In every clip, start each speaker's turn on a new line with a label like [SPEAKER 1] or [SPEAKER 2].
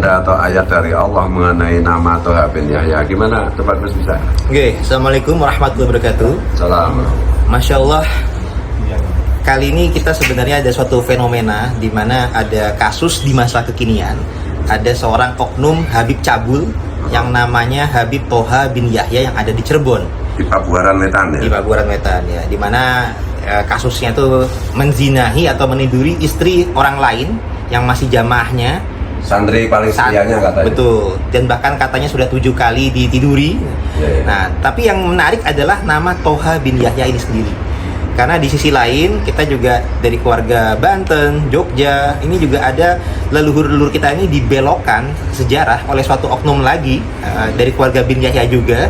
[SPEAKER 1] tanda atau ayat dari Allah mengenai nama Toha bin Yahya? Gimana? Coba Mas bisa.
[SPEAKER 2] Oke, Assalamualaikum warahmatullahi wabarakatuh.
[SPEAKER 1] Salam.
[SPEAKER 2] Masya Allah, kali ini kita sebenarnya ada suatu fenomena di mana ada kasus di masa kekinian. Ada seorang oknum Habib Cabul yang namanya Habib Toha bin Yahya yang ada di Cirebon.
[SPEAKER 1] Di Pabuaran Wetan ya?
[SPEAKER 2] Di Pabuaran Wetan ya, di mana kasusnya itu menzinahi atau meniduri istri orang lain yang masih jamaahnya.
[SPEAKER 1] Santri paling setianya katanya.
[SPEAKER 2] Betul, dan bahkan katanya sudah 7 kali ditiduri.
[SPEAKER 1] Ya.
[SPEAKER 2] Nah, tapi yang menarik adalah nama Toha bin Yahya ini sendiri. Karena di sisi lain kita juga dari keluarga Banten, Jogja, ini juga ada leluhur-leluhur kita ini dibelokkan sejarah oleh suatu oknum lagi dari keluarga bin Yahya juga,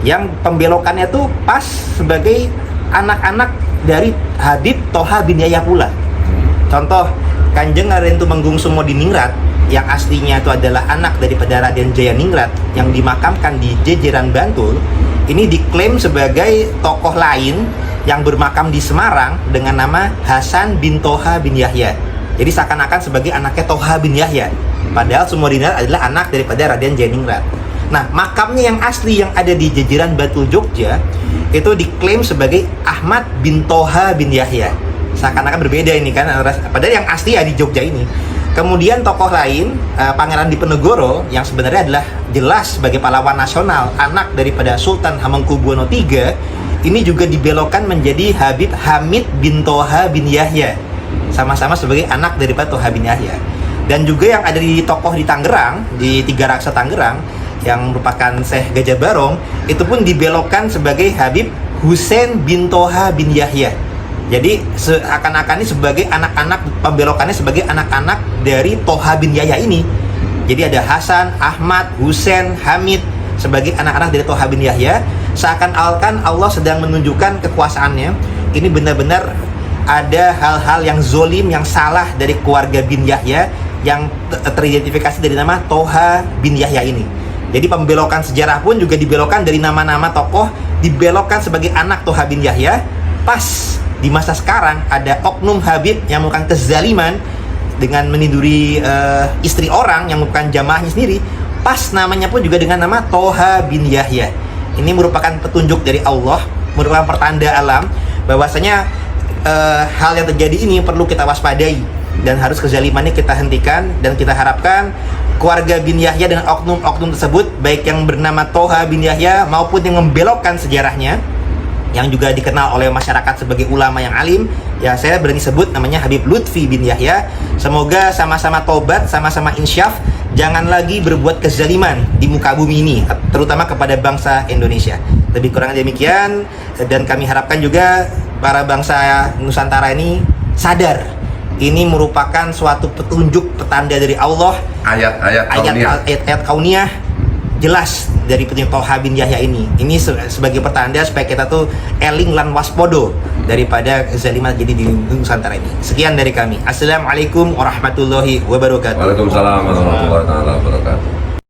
[SPEAKER 2] yang pembelokannya tuh pas sebagai anak-anak dari Habib Toha bin Yahya pula. Contoh, Kanjeng Raden Tumenggung Sumodiningrat yang aslinya itu adalah anak daripada Raden Jayaningrat yang dimakamkan di Jejeran Bantul, ini diklaim sebagai tokoh lain yang bermakam di Semarang dengan nama Hasan bin Toha bin Yahya. Jadi seakan-akan sebagai anaknya Toha bin Yahya, padahal Sumodiningrat adalah anak daripada Raden Jayaningrat. Nah, makamnya yang asli yang ada di Jejeran Bantul Jogja itu diklaim sebagai Ahmad bin Toha bin Yahya. Seakan-akan berbeda ini kan, padahal yang asli ya di Jogja ini. Kemudian tokoh lain, Pangeran Diponegoro yang sebenarnya adalah jelas sebagai pahlawan nasional, anak daripada Sultan Hamengkubuwono III, ini juga dibelokkan menjadi Habib Hamid bin Toha bin Yahya, sama-sama sebagai anak daripada Toha bin Yahya. Dan juga yang ada di tokoh di Tangerang, di Tiga Raksa Tangerang, yang merupakan Syekh Gajah Barong, itu pun dibelokkan sebagai Habib Husain bin Toha bin Yahya. Jadi seakan-akan ini sebagai anak-anak, pembelokannya sebagai anak-anak dari Toha bin Yahya ini. Jadi ada Hasan, Ahmad, Husain, Hamid sebagai anak-anak dari Toha bin Yahya. Seakan-akan Allah sedang menunjukkan kekuasaannya. Ini benar-benar ada hal-hal yang zolim, yang salah dari keluarga bin Yahya yang teridentifikasi dari nama Toha bin Yahya ini. Jadi pembelokan sejarah pun juga dibelokkan dari nama-nama tokoh, dibelokkan sebagai anak Toha bin Yahya. Pas di masa sekarang ada oknum Habib yang melakukan kezaliman dengan meniduri istri orang yang bukan jamaahnya sendiri, pas namanya pun juga dengan nama Toha bin Yahya. Ini merupakan petunjuk dari Allah, merupakan pertanda alam bahwasanya hal yang terjadi ini perlu kita waspadai dan harus kezalimannya kita hentikan. Dan kita harapkan keluarga bin Yahya dan oknum-oknum tersebut, baik yang bernama Toha bin Yahya maupun yang membelokkan sejarahnya, yang juga dikenal oleh masyarakat sebagai ulama yang alim, ya saya berani sebut namanya Habib Lutfi bin Yahya. Semoga sama-sama tobat, sama-sama insyaf, jangan lagi berbuat kezaliman di muka bumi ini, terutama kepada bangsa Indonesia. Lebih kurang demikian, dan kami harapkan juga para bangsa Nusantara ini sadar, ini merupakan suatu petunjuk, petanda dari Allah, ayat-ayat kauniyah jelas dari petunjuk Toha bin Yahya ini. Ini sebagai pertanda supaya kita tuh eling lan waspodo daripada kezaliman jadi di Nusantara ini. Sekian dari kami. Assalamualaikum warahmatullahi wabarakatuh.
[SPEAKER 1] Waalaikumsalam warahmatullahi wabarakatuh.